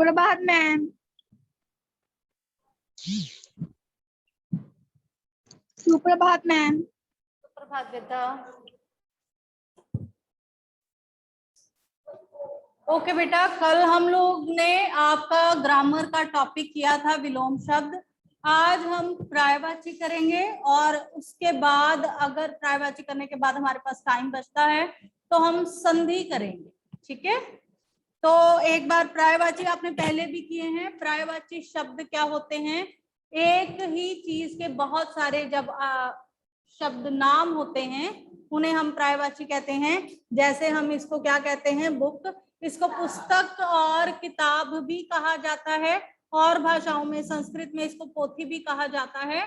सुप्रभात मैम। सुप्रभात मैम। सुप्रभात बेटा। ओके बेटा, कल हम लोग ने आपका ग्रामर का टॉपिक किया था विलोम शब्द। आज हम पर्यायवाची करेंगे और उसके बाद अगर पर्यायवाची करने के बाद हमारे पास टाइम बचता है तो हम संधि करेंगे। ठीक है, तो एक बार पर्यायवाची आपने पहले भी किए हैं। पर्यायवाची शब्द क्या होते हैं? एक ही चीज के बहुत सारे जब शब्द नाम होते हैं उन्हें हम पर्यायवाची कहते हैं। जैसे हम इसको क्या कहते हैं? बुक। इसको पुस्तक और किताब भी कहा जाता है, और भाषाओं में संस्कृत में इसको पोथी भी कहा जाता है।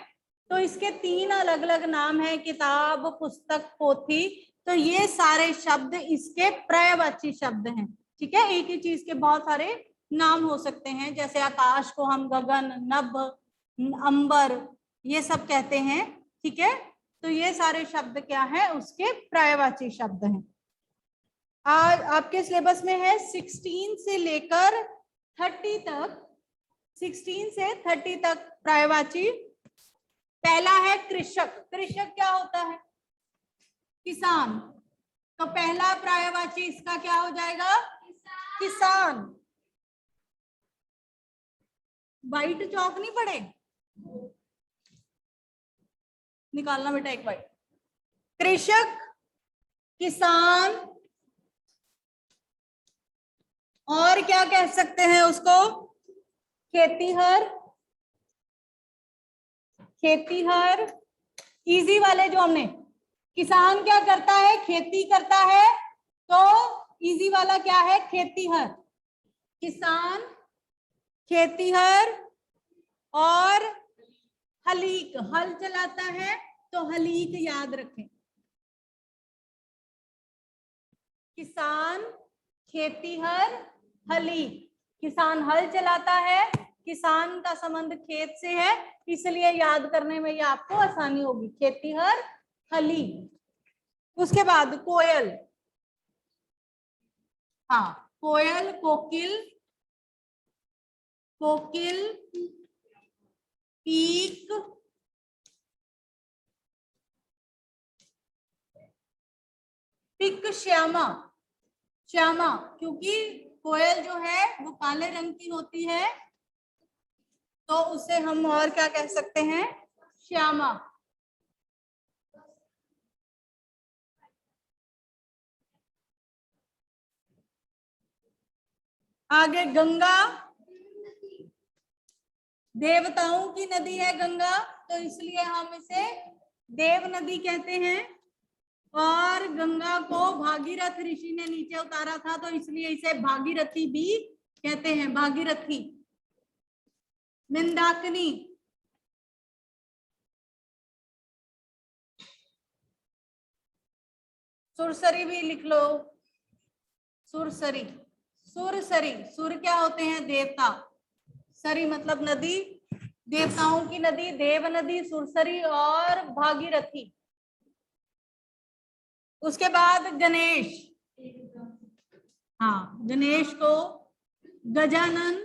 तो इसके तीन अलग अलग नाम है, किताब, पुस्तक, पोथी। तो ये सारे शब्द इसके पर्यायवाची शब्द हैं। ठीक है, एक ही चीज के बहुत सारे नाम हो सकते हैं। जैसे आकाश को हम गगन, नभ, अंबर ये सब कहते हैं। ठीक है, तो ये सारे शब्द क्या है? उसके पर्यायवाची शब्द हैं। आज आपके सिलेबस में है 16 से लेकर 30 तक, 16 से 30 तक पर्यायवाची। पहला है कृषक। कृषक क्या होता है? किसान। तो पहला पर्यायवाची इसका क्या हो जाएगा? किसान। वाइट चौक नहीं पड़े, निकालना बेटा एक वाइट। कृषक, किसान, और क्या कह सकते हैं उसको? खेतीहर। खेतीहर इजी वाले जो हमने, किसान क्या करता है? खेती करता है। तो इजी वाला क्या है? खेतीहर। किसान, खेतीहर और हलीक, हल चलाता है। तो हलीक याद रखें। किसान, खेतीहर, हलीक। किसान हल चलाता है, किसान का संबंध खेत से है, इसलिए याद करने में ये आपको आसानी होगी। खेतीहर, हलीक। उसके बाद कोयल। हाँ, कोयल, कोकिल, कोकिल, पीक, पिक, श्यामा। श्यामा क्योंकि कोयल जो है वो काले रंग की होती है, तो उसे हम और क्या कह सकते हैं? श्यामा। आगे गंगा। देवताओं की नदी है गंगा, तो इसलिए हम इसे देव नदी कहते हैं। और गंगा को भागीरथ ऋषि ने नीचे उतारा था, तो इसलिए इसे भागीरथी भी कहते हैं। भागीरथी। मंदाकिनी। सुरसरी भी लिख लो। सुरसरी। सुरसरी, सुर क्या होते हैं? देवता। सरी मतलब नदी, देवताओं की नदी, देव नदी, सुरसरी और भागीरथी। उसके बाद गणेश। हाँ, गणेश को गजानन,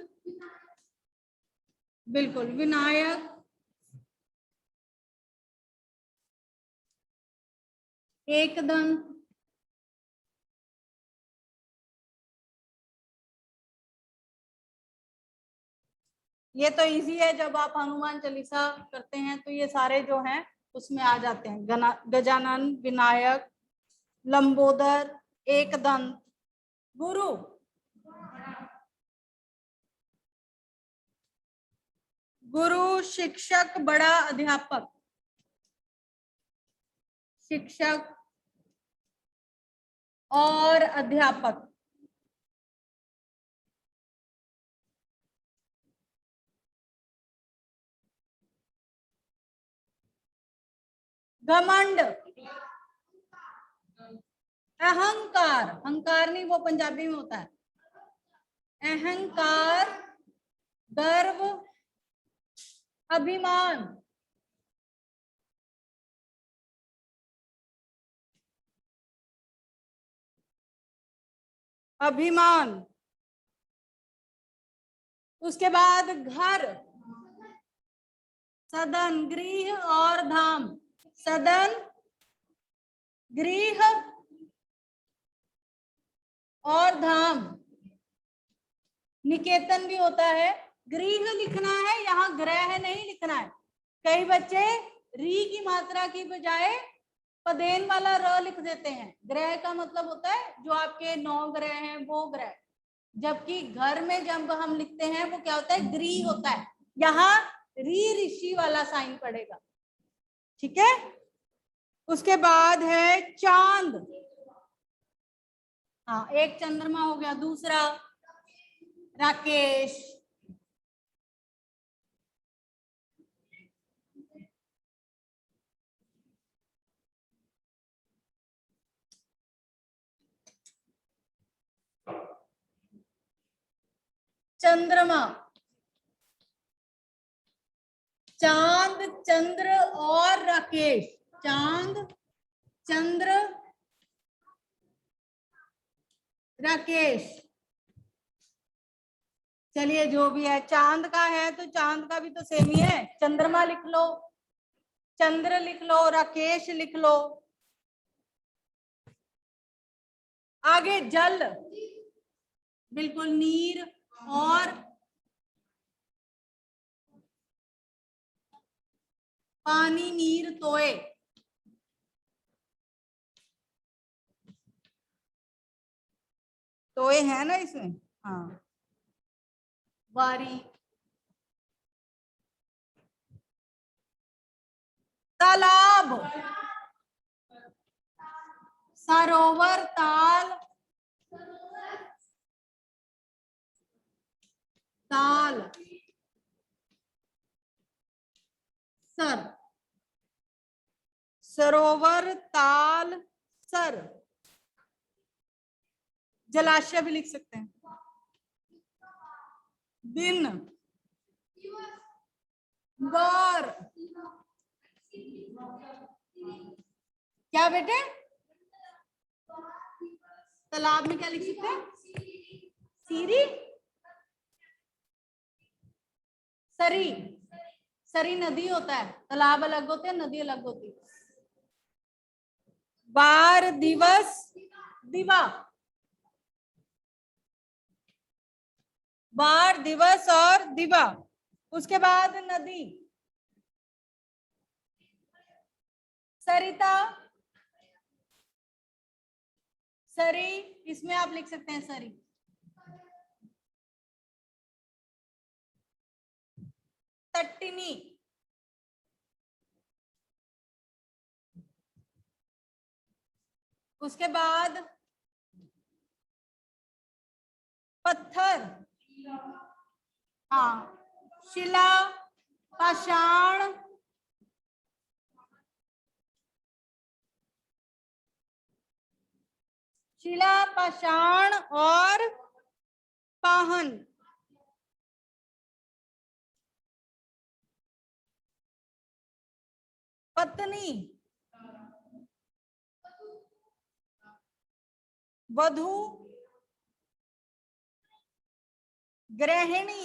बिल्कुल, विनायक, एकदंत, ये तो इजी है। जब आप हनुमान चालीसा करते हैं तो ये सारे जो हैं उसमें आ जाते हैं। गजानन, विनायक, लंबोदर, एकदंत, गुरु। गुरु, शिक्षक, बड़ा अध्यापक। शिक्षक और अध्यापक। घमंड, अहंकार। अहंकार नहीं, वो पंजाबी में होता है। अहंकार, गर्व, अभिमान। अभिमान। उसके बाद घर, सदन, गृह और धाम। सदन, गृह और धाम। निकेतन भी होता है। गृह लिखना है, यहाँ ग्रह नहीं लिखना है। कई बच्चे री की मात्रा की बजाय पदेन वाला र लिख देते हैं। ग्रह का मतलब होता है जो आपके 9 ग्रह हैं वो ग्रह, जबकि घर में जब हम लिखते हैं वो क्या होता है, गृह होता है। यहाँ री ऋषि वाला साइन पड़ेगा, ठीक है। उसके बाद है चांद। हाँ, एक चंद्रमा हो गया। दूसरा राकेश। चंद्रमा, चांद, चंद्र और राकेश। चांद, चंद्र, राकेश। चलिए, जो भी है, चांद का है तो चांद का भी तो सेम ही है। चंद्रमा लिख लो, चंद्र लिख लो, राकेश लिख लो। आगे जल, बिल्कुल नीर और पानी, नीर, तोए। तोए है ना इसमें, हाँ। वारी, तालाब, सरोवर, ताल, ताल, सर, सरोवर, ताल, सर। जलाशय भी लिख सकते हैं। दिन, गौर। क्या बेटे, तालाब में क्या लिख सकते हैं, सीरी, सरी। सरी नदी होता है, तालाब अलग होते हैं, नदी अलग होती है। बार, दिवस, दिवा। बार, दिवस और दिवा। उसके बाद नदी, सरिता, सरी, इसमें आप लिख सकते हैं सरी। तट्टिनी, उसके बाद पत्थर, हाँ, शिला, पाषाण, शिला, पाषाण और पाहन। पत्नी, वधू, गृहिणी,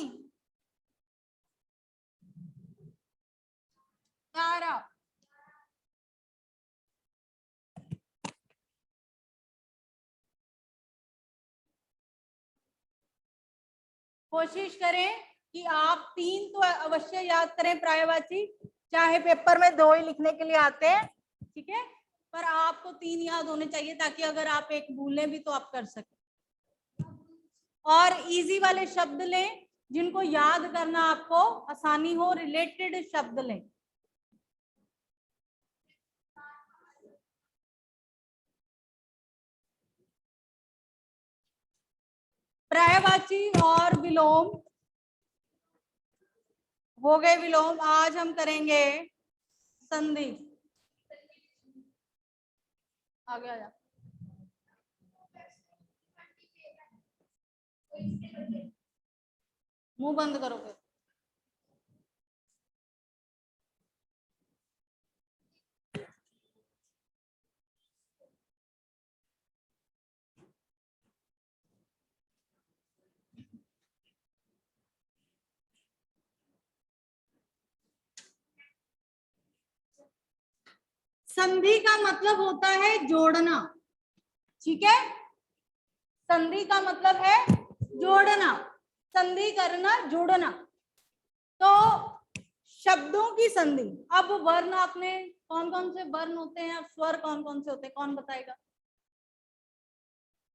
तारा। कोशिश करें कि आप 3 तो अवश्य याद करें प्रायवाची, चाहे पेपर में 2 ही लिखने के लिए आते हैं, ठीक है, पर आपको 3 याद होने चाहिए ताकि अगर आप एक भूलें भी तो आप कर सकें। और इजी वाले शब्द लें जिनको याद करना आपको आसानी हो, रिलेटेड शब्द लें। पर्यायवाची और विलोम हो गए। विलोम आज हम करेंगे संधि। आगे आ जा। मुंह बंद करोगे। संधि का मतलब होता है जोड़ना, ठीक है। संधि का मतलब है जोड़ना, संधि करना, जोड़ना। तो शब्दों की संधि। अब वर्ण आपने कौन कौन से वर्ण होते हैं, अब स्वर कौन कौन से होते हैं, कौन बताएगा?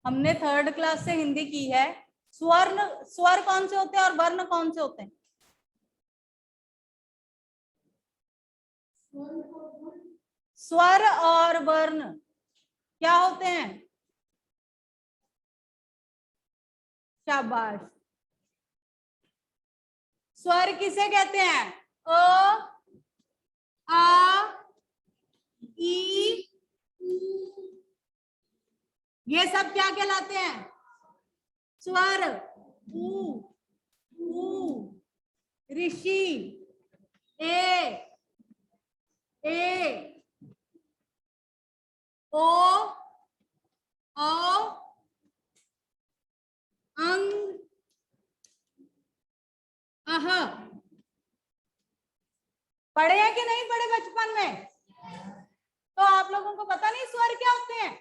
हमने 3rd क्लास से हिंदी की है। स्वर कौन से होते हैं और वर्ण कौन से होते हैं? स्वर और वर्ण क्या होते हैं? शाबाश। स्वर किसे कहते हैं? अ, आ, ई, उ, ये सब क्या कहलाते हैं? स्वर। ऊ, ऋषि, ए, ओ, अंग, अह। पढ़े हैं कि नहीं पढ़े बचपन में? तो आप लोगों को पता नहीं स्वर क्या होते हैं,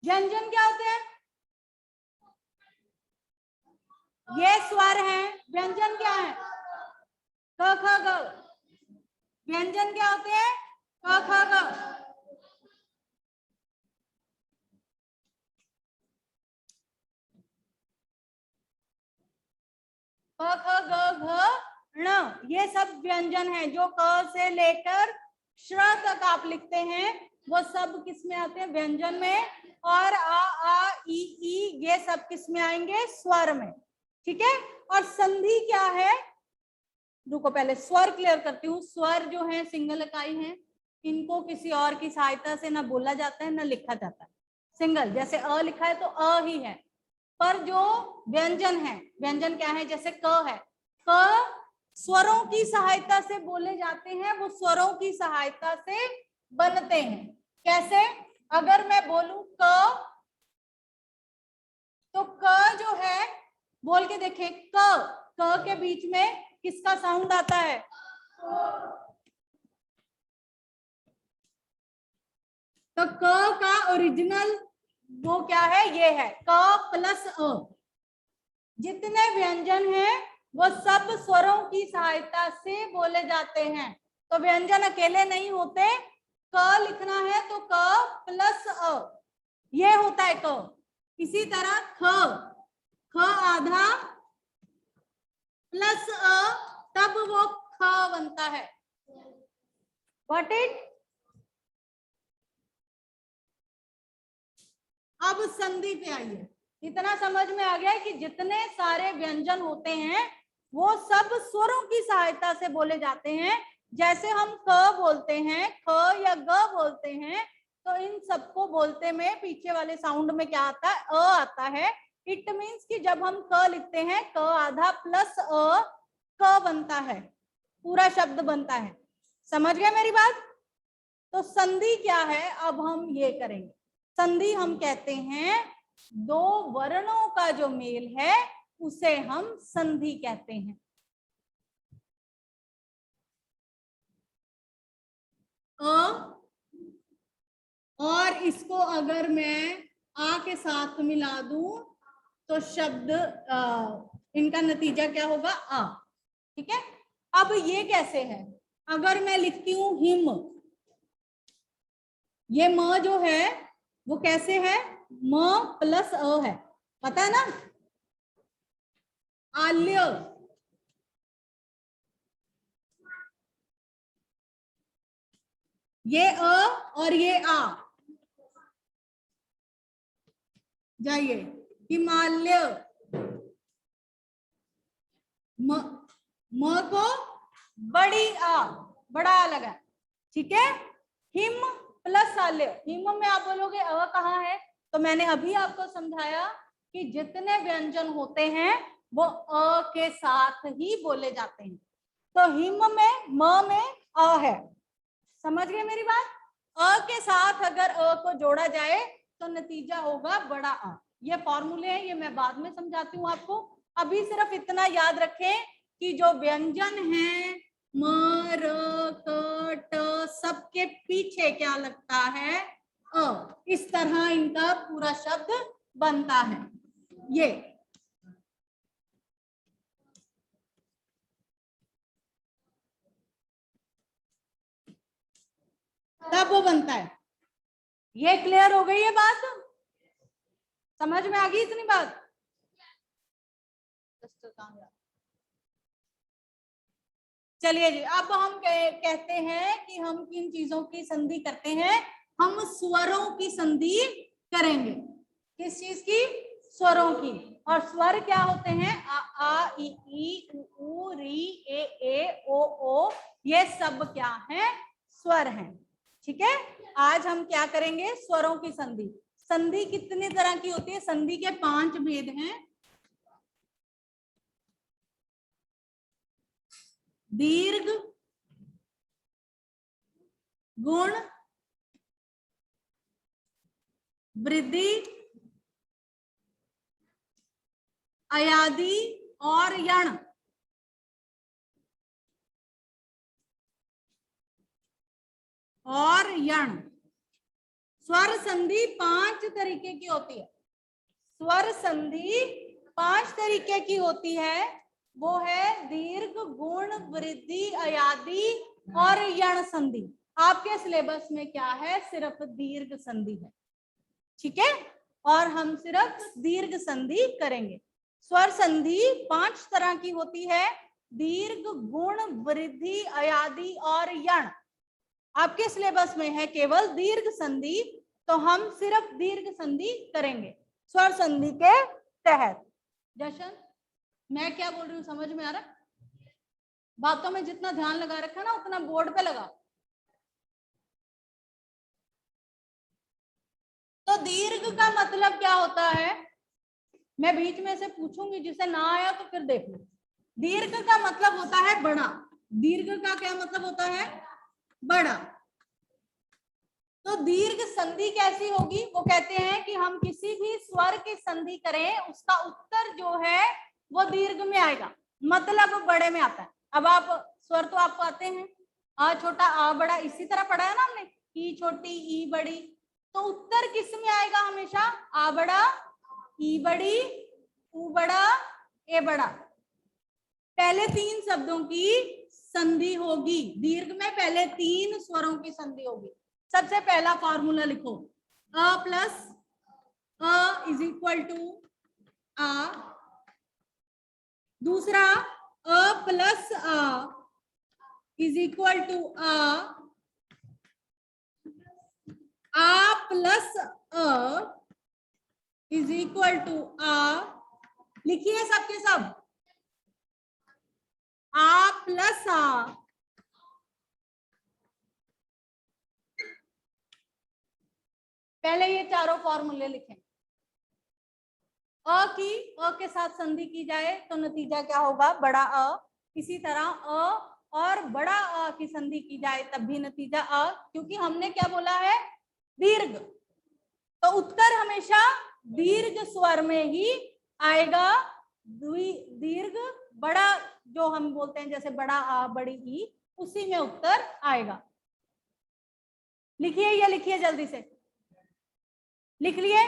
व्यंजन क्या होते हैं? ये स्वर हैं, व्यंजन क्या है? क ख ग। व्यंजन क्या होते हैं? क ख ग। क ख ग घ ण, ये सब व्यंजन है जो क से लेकर श तक आप लिखते हैं, वो सब किस में आते हैं? व्यंजन में। और आ ई ये सब किस में आएंगे? स्वर में, ठीक है। और संधि क्या है? रुको पहले स्वर क्लियर करती हूँ। स्वर जो है सिंगल इकाई है, इनको किसी और की सहायता से ना बोला जाता है ना लिखा जाता है। सिंगल, जैसे अ लिखा है तो अ ही है। पर जो व्यंजन है, व्यंजन क्या है? जैसे क है, क स्वरों की सहायता से बोले जाते हैं, वो स्वरों की सहायता से बनते हैं। कैसे? अगर मैं बोलूं क, तो क जो है, बोल के देखें, क के बीच में किसका साउंड आता है? तो क का ओरिजिनल वो क्या है? ये है क प्लस अ। जितने व्यंजन हैं वो सब स्वरों की सहायता से बोले जाते हैं। तो व्यंजन अकेले नहीं होते। क लिखना है तो क प्लस अ, ये होता है क। इसी तरह ख आधा प्लस अ, तब वो ख बनता है। Got it? अब संधि पे आइए। इतना समझ में आ गया है कि जितने सारे व्यंजन होते हैं वो सब स्वरों की सहायता से बोले जाते हैं। जैसे हम क बोलते हैं, ख या ग बोलते हैं, तो इन सबको बोलते में पीछे वाले साउंड में क्या आता है? अ आता है। इट मीन्स कि जब हम क लिखते हैं, क आधा प्लस अ, क बनता है, पूरा शब्द बनता है। समझ गए मेरी बात? तो संधि क्या है, अब हम ये करेंगे। संधि हम कहते हैं दो वर्णों का जो मेल है उसे हम संधि कहते हैं। अ, और इसको अगर मैं आ के साथ मिला दूं तो शब्द इनका नतीजा क्या होगा? आ, ठीक है। अब ये कैसे है? अगर मैं लिखती हूं हिम, ये म जो है वो कैसे है? म प्लस अ है, पता है ना? आल्य, ये अ और ये आ, जाइए हिमालय। म को बड़ी आ, बड़ा आ लगा, ठीक है। हिम प्लस आल्य, हिम में आप बोलोगे अ कहाँ है? तो मैंने अभी आपको समझाया कि जितने व्यंजन होते हैं वो अ के साथ ही बोले जाते हैं। तो हिम में म में अ है, समझ गए मेरी बात? अ के साथ अगर अ को जोड़ा जाए तो नतीजा होगा बड़ा आ। ये फॉर्मूले हैं, ये मैं बाद में समझाती हूँ आपको। अभी सिर्फ इतना याद रखें कि जो व्यंजन हैं म, र, क, ट सबके पीछे क्या लगता है? अ। इस तरह इनका पूरा शब्द बनता है। ये तब वो बनता है। ये क्लियर हो गई है बात? समझ में आ गई इतनी बात? चलिए जी, अब हम कहते हैं कि हम किन चीजों की संधि करते हैं? हम स्वरों की संधि करेंगे। किस चीज की? स्वरों की। और स्वर क्या होते हैं? आ इ ऊ री ए ओ ओ, ये सब क्या है? स्वर हैं। ठीक है, आज हम क्या करेंगे? स्वरों की संधि। संधि कितनी तरह की होती है? संधि के 5 भेद हैं। दीर्घ, गुण, वृद्धि, अयादि और यण। और यण। स्वर संधि 5 तरीके की होती है। स्वर संधि 5 तरीके की होती है। वो है दीर्घ, गुण, वृद्धि, अयादि और यण संधि। आपके सिलेबस में क्या है? सिर्फ दीर्घ संधि है। ठीक है, और हम सिर्फ दीर्घ संधि करेंगे। स्वर संधि 5 तरह की होती है। दीर्घ, गुण, वृद्धि, अयादि और यण। आपके सिलेबस में है केवल दीर्घ संधि, तो हम सिर्फ दीर्घ संधि करेंगे स्वर संधि के तहत। जशन, मैं क्या बोल रही हूँ समझ में आ रहा? बातों में जितना ध्यान लगा रखा ना उतना बोर्ड पे लगा। तो दीर्घ का मतलब क्या होता है? मैं बीच में से पूछूंगी, जिसे ना आया तो फिर देख लो। दीर्घ का मतलब होता है बड़ा। दीर्घ का क्या मतलब होता है? बड़ा। तो दीर्घ संधि कैसी होगी? वो कहते हैं कि हम किसी भी स्वर की संधि करें, उसका उत्तर जो है वो दीर्घ में आएगा, मतलब बड़े में आता है। अब आप स्वर तो आपको आते हैं, आ छोटा आ बड़ा, इसी तरह पढ़ा है ना हमने, ई छोटी ई बड़ी। तो उत्तर किस में आएगा? हमेशा आ बड़ा, ई बड़ी, ऊ बड़ा, ए बड़ा। पहले 3 शब्दों की संधि होगी दीर्घ में। पहले 3 स्वरों की संधि होगी। सबसे पहला फॉर्मूला लिखो, अ प्लस अ इज इक्वल टू आ। दूसरा, अ प्लस अ इज इक्वल टू आ प्लस अ इज इक्वल टू आ। लिखिए सबके सब, आ प्लस आ। पहले ये चारों फॉर्मूले लिखें। अ की अ के साथ संधि की जाए तो नतीजा क्या होगा? बड़ा अ। इसी तरह अ और बड़ा अ की संधि की जाए तब भी नतीजा अ, क्योंकि हमने क्या बोला है? दीर्घ। तो उत्तर हमेशा दीर्घ स्वर में ही आएगा। दीर्घ बड़ा जो हम बोलते हैं, जैसे बड़ा आ बड़ी ई, उसी में उत्तर आएगा। लिखिए, ये लिखिए जल्दी से, लिख लिए।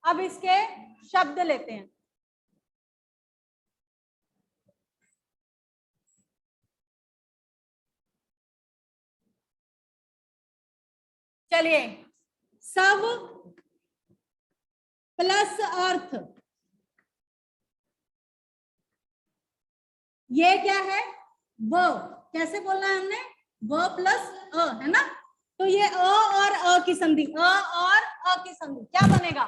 अब इसके शब्द लेते हैं। चलिए, सब प्लस अर्थ, ये क्या है? व। कैसे बोलना है हमने? व प्लस अ, है ना? तो ये अ और अ की संधि, अ और अ की संधि क्या बनेगा?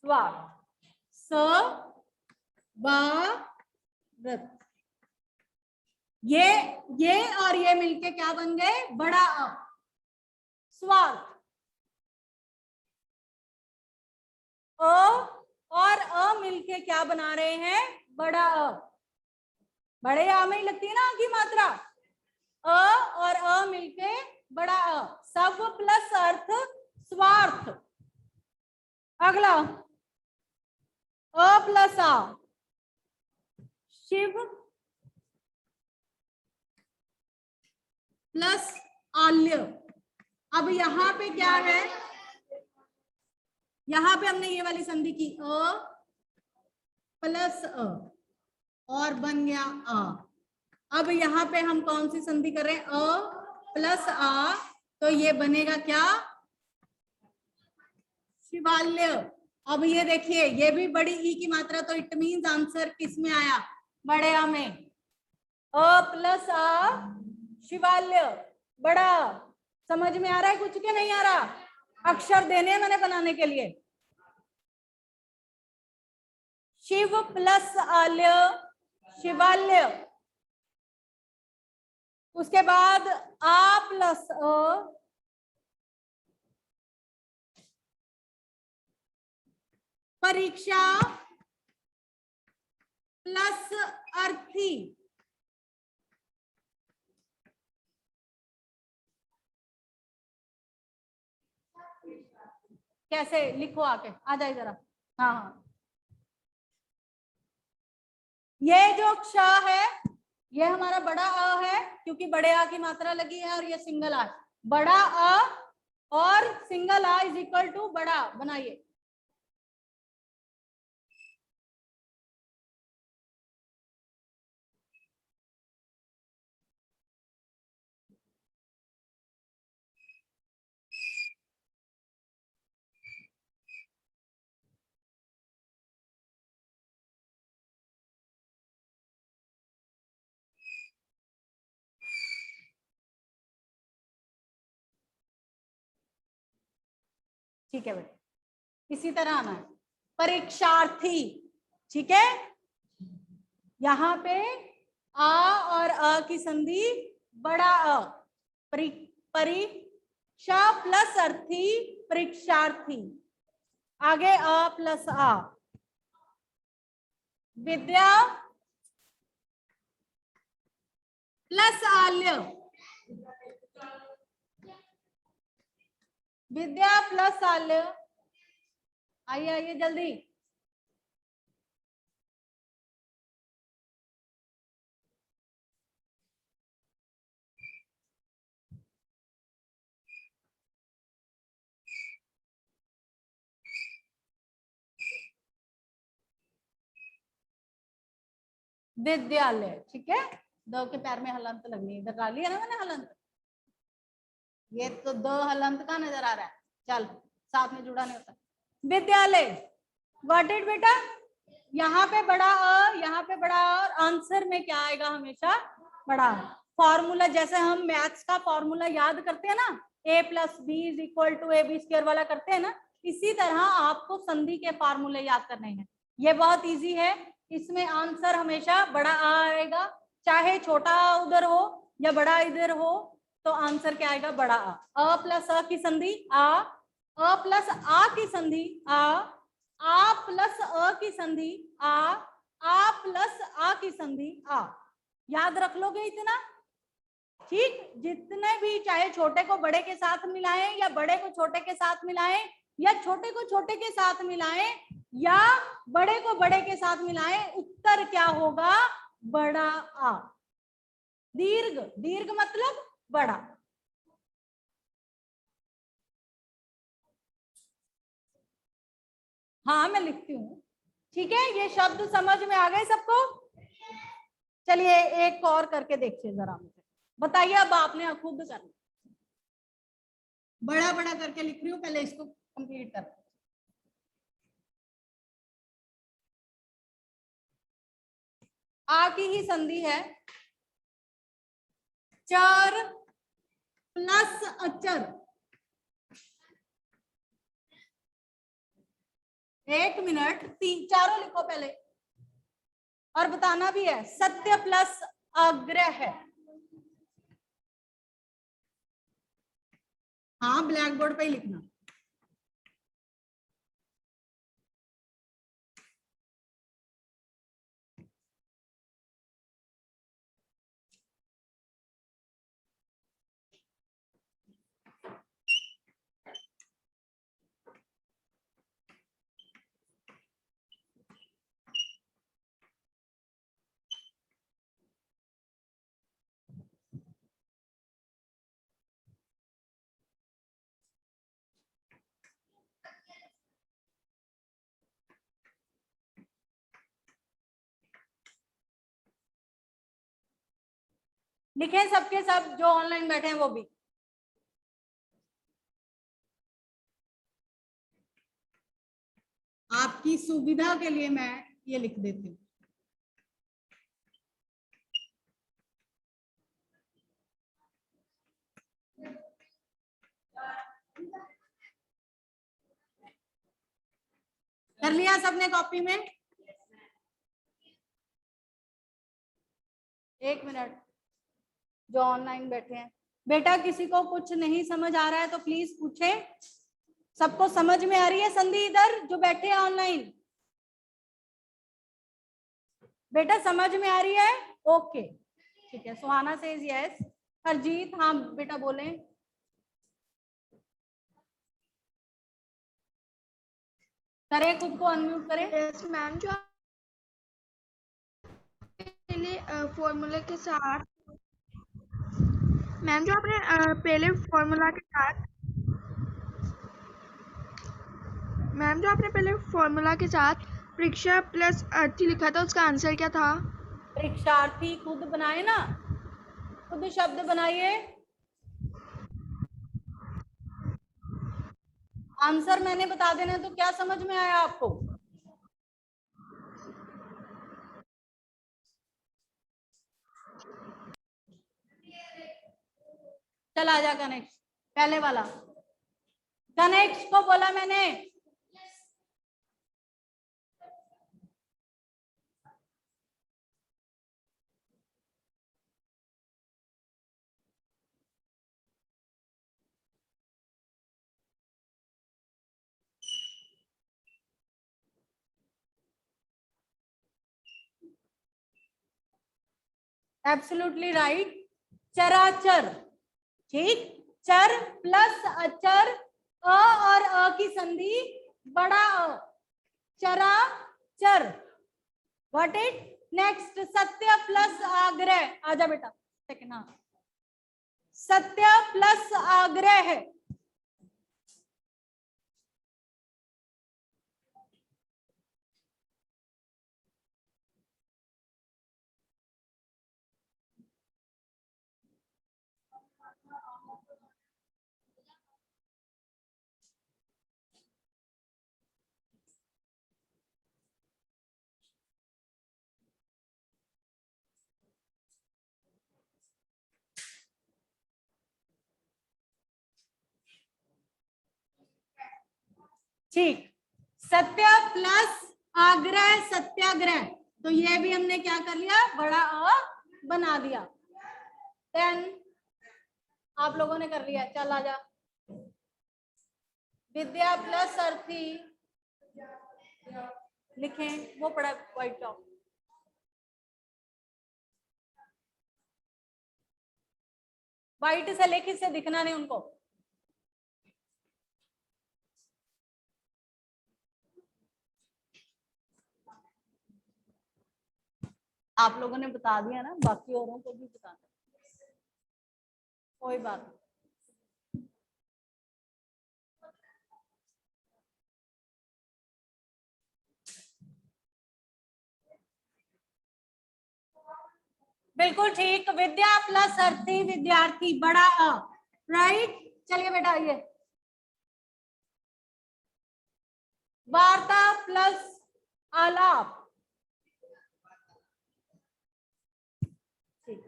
स्वर। स व र। ये और ये मिलके क्या बन गए? बड़ा अ। स्वर। अ और अ मिलके क्या बना रहे हैं? बड़ा अ। बड़े आ में ही लगती है ना आ की मात्रा। अ और अ मिलके बड़ा अ। सब प्लस अर्थ स्वार्थ। अगला, अ प्लस आ, शिव प्लस आल्य। अब यहाँ पे क्या है, यहाँ पे हमने ये वाली संधि की अ प्लस अ और बन गया आ। अब यहाँ पे हम कौन सी संधि कर रहे हैं, अ प्लस आ, तो ये बनेगा क्या, शिवाल्य। अब ये देखिए, ये भी बड़ी ई की मात्रा, तो इट मीन्स आंसर किस में आया, बड़े आ में। अ प्लस आ शिवाल्य, बड़ा। समझ में आ रहा है कुछ के नहीं आ रहा, अक्षर देने मैंने बनाने के लिए। शिव प्लस आल्य शिवाल्य। उसके बाद आ प्लस अ परीक्षा प्लस अर्थी। कैसे लिखो, आके आ जाए जरा। हाँ हाँ, ये जो क्ष है ये हमारा बड़ा अ है, क्योंकि बड़े आ की मात्रा लगी है, और ये सिंगल आ। बड़ा अ और सिंगल आ इज इक्वल टू बड़ा, बनाइए। ठीक है बेटा, इसी तरह आना है। परीक्षार्थी, ठीक है। यहाँ पे आ और अ की संधि बड़ा अ, परीक्षा प्लस अर्थी परीक्षार्थी। आगे अ प्लस आ, विद्या प्लस आल्य, विद्या प्लस आल्य। आइए आइए जल्दी। विद्यालय, ठीक है। द के पैर में हलंत लगनी, इधर डाली है ना मैंने हलंत, ये तो द हलंत का नजर आ रहा है, चल साथ में जुड़ा नहीं होता। विद्यालय, गॉट इट बेटा। यहाँ पे बड़ा अ, यहाँ पे बड़ा अ, और आंसर में क्या आएगा, हमेशा बड़ा। फॉर्मूला जैसे हम मैथ्स का फॉर्मूला याद करते हैं ना, a plus B is equal to A B square वाला करते हैं ना, इसी तरह आपको संधि के फॉर्मूले याद करने हैं। ये बहुत इजी है, इसमें आंसर हमेशा बड़ा आ आएगा, चाहे छोटा उधर हो या बड़ा इधर हो, तो आंसर क्या आएगा, बड़ा आ प्लस अ की संधि आ प्लस आ की संधि आ प्लस अ की संधि आ प्लस आ की संधि आ। याद रख लोगे इतना, ठीक। जितने भी, चाहे छोटे को बड़े के साथ मिलाएं या बड़े को छोटे के साथ मिलाएं या छोटे को छोटे के साथ मिलाएं या बड़े को बड़े के साथ मिलाएं, उत्तर क्या होगा, बड़ा आ। दीर्घ, दीर्घ मतलब बड़ा। हाँ मैं लिखती हूँ, ठीक है। ये शब्द समझ में आ गए सबको। चलिए एक और करके देखिए जरा, मुझे बताइए। अब आपने खुद करना, बड़ा बड़ा करके लिख रही हूँ, पहले इसको कंप्लीट कर। आ की ही संधि है, चर प्लस अचर। एक मिनट, तीन चारों लिखो पहले, और बताना भी है। सत्य प्लस अग्रह। हाँ ब्लैक बोर्ड पे ही लिखना। लिखें सबके सब जो ऑनलाइन बैठे हैं वो भी। आपकी सुविधा के लिए मैं ये लिख देती हूँ। कर लिया सबने कॉपी में? एक मिनट, जो ऑनलाइन बैठे हैं बेटा, किसी को कुछ नहीं समझ आ रहा है तो प्लीज पूछे। सबको समझ में आ रही है संधि? इधर जो बैठे हैं ऑनलाइन, बेटा समझ में आ रही है? ओके ठीक है। सुहाना सेज यस। हरजीत हाँ बेटा बोले। करें, खुद को अनम्यूट करें। यस मैम, जो पहले फॉर्मूले के साथ, मैम जो आपने पहले फॉर्मूला के साथ, मैम जो आपने पहले फॉर्मूला के साथ परीक्षा प्लस अर्थी लिखा था, उसका आंसर क्या था? परीक्षार्थी खुद बनाए ना, खुद शब्द बनाइए। आंसर मैंने बता देना, तो क्या समझ में आया आपको? चल आ जा कनेक्ट, पहले वाला कनेक्ट को बोला मैंने। Absolutely right. चराचर, ठीक। चर प्लस अचर, अ और अ की संधि बड़ा अ, चराचर। What it next? सत्य प्लस आग्रह। आजा बेटा सेकंड। हाँ, सत्य प्लस आग्रह। ठीक, सत्य प्लस आग्रह सत्याग्रह, तो ये भी हमने क्या कर लिया? बड़ा अ बना दिया। देन आप लोगों ने कर लिया। चल आजा। विद्या प्लस अर्थी लिखें, वो पड़ा व्हाइट टॉप। व्हाइट से लेके से दिखना नहीं उनको। आप लोगों ने बता दिया ना, बाकी औरों को भी बताना, कोई बात नहीं। बिल्कुल ठीक। विद्या प्लस अर्थी विद्यार्थी, बड़ा अ, राइट। चलिए बेटा ये वार्ता प्लस आलाप, ठीक।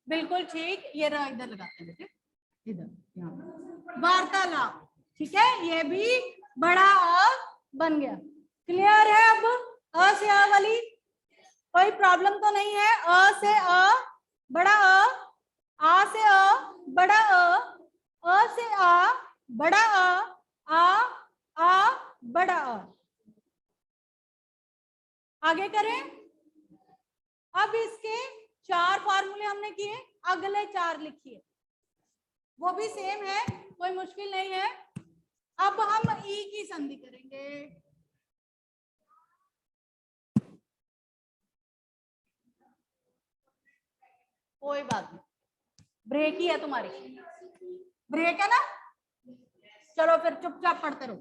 बिल्कुल ठीक। ये रहा, इधर लगाते हैं बेटे, इधर यहाँ वार्तालाप, ठीक है। ये भी बड़ा अ बन गया। क्लियर है? अब अ से अ वाली कोई प्रॉब्लम तो नहीं है? अ से अ बड़ा अ, आ से अ बड़ा अ से आ बड़ा आ बड़ा अ। आगे करें। अब इसके 4 फॉर्मूले हमने किए, अगले 4 लिखिए, वो भी सेम है, कोई मुश्किल नहीं है। अब हम ई की संधि करेंगे। कोई बात नहीं, ब्रेक ही है तुम्हारी, ब्रेक है ना? चलो फिर चुपचाप पढ़ते रहो।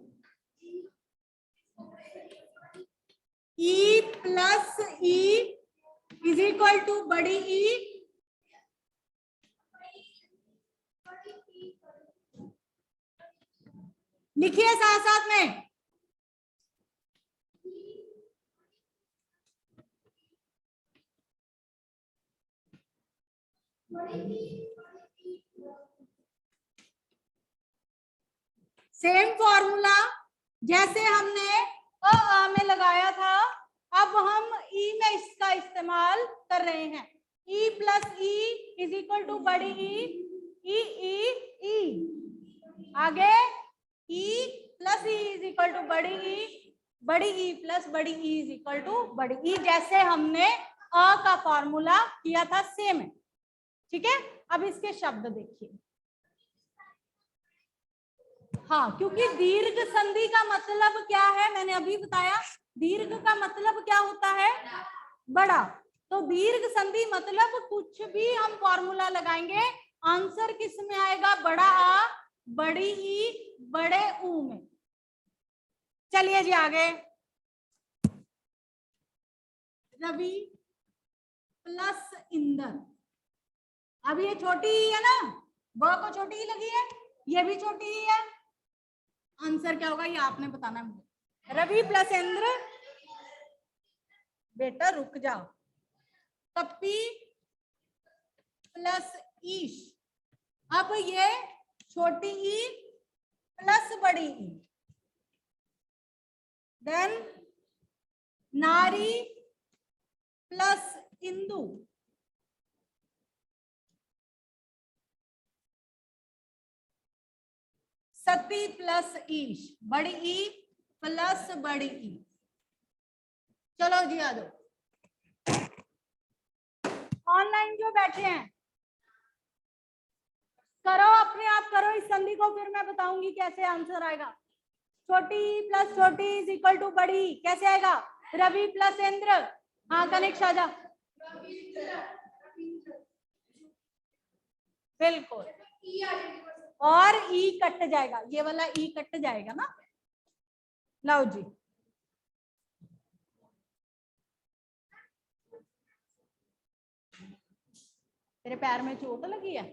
ई प्लस ई इज इक्वल टू बड़ी ई लिखिए साथ साथ में। सेम फॉर्मूला जैसे हमने अ में लगाया था, अब हम ई में इसका इस्तेमाल कर रहे हैं। ई प्लस ई इज इक्वल टू बड़ी ई ई आगे ई प्लस ई इज इक्वल टू बड़ी ई प्लस बड़ी ई इज इक्वल टू बड़ी ई, जैसे हमने अ का फॉर्मूला किया था सेम है। ठीक है, अब इसके शब्द देखिए। हाँ, क्योंकि दीर्घ संधि का मतलब क्या है मैंने अभी बताया, दीर्घ का मतलब क्या होता है, बड़ा। तो दीर्घ संधि मतलब कुछ भी हम फॉर्मूला लगाएंगे, आंसर किस में आएगा, बड़ा आ बड़ी ई बड़े ऊ में। चलिए जी आगे। रवि प्लस इंदर, अब ये छोटी ही है ना, ब को छोटी ही लगी है, ये भी छोटी ही है, आंसर क्या होगा ये आपने बताना है मुझे। रवि प्लस इंद्र, बेटा रुक जाओ, कपी प्लस ईश, अब ये छोटी ई प्लस बड़ी ई, देन नारी प्लस इंदु, सती प्लस ईश, बड़ी ई प्लस बड़ी ई। चलो जी आ जाओ, ऑनलाइन जो बैठे हैं करो, अपने आप करो इस संधि को, फिर मैं बताऊंगी कैसे आंसर आएगा। छोटी प्लस छोटी इज इक्वल टू बड़ी, कैसे आएगा, रवि प्लस इंद्र। हाँ कनिक शाजा, बिल्कुल, और ई कट जाएगा, ये वाला ई कट जाएगा ना। लो जी, तेरे पैर में चोट लगी है,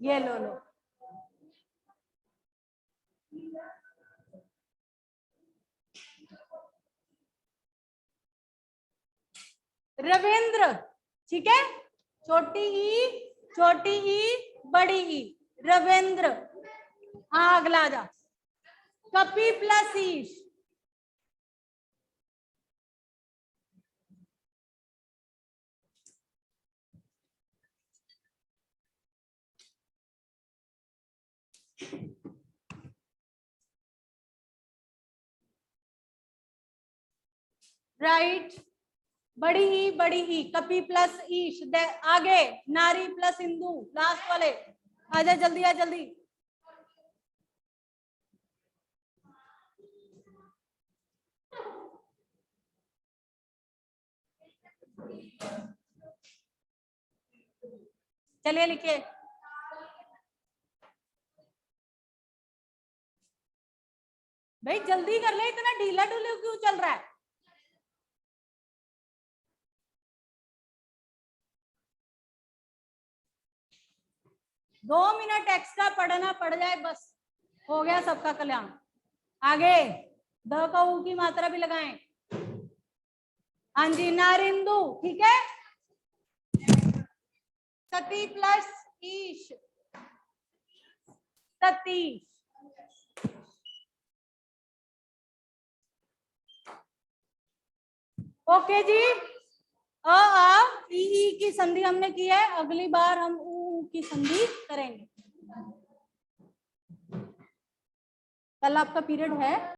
ये लो लो। रविंद्र, ठीक है, छोटी ई बड़ी ई, रविंद्र। हाँ अगला आ जा, कपी प्लस ईश, राइट, बड़ी ई, कपी प्लस ईश, आगे नारी प्लस इंदु, लास्ट वाले आजा, जल्दी आ जल्दी। चलिए लिखिए, भाई जल्दी कर ले, इतना ढीला ढूला क्यों चल रहा है। दो मिनट एक्स्ट्रा पढ़ना पड़ जाए बस, हो गया सबका कल्याण। आगे द का ऊ की मात्रा भी लगाएं। हाँ जी, नारिंदु, ठीक है, सती प्लस ईश, सतीश। ओके जी, आ ई की संधि हमने की है, अगली बार हम ऊ की संधि करेंगे। कल आपका पीरियड है।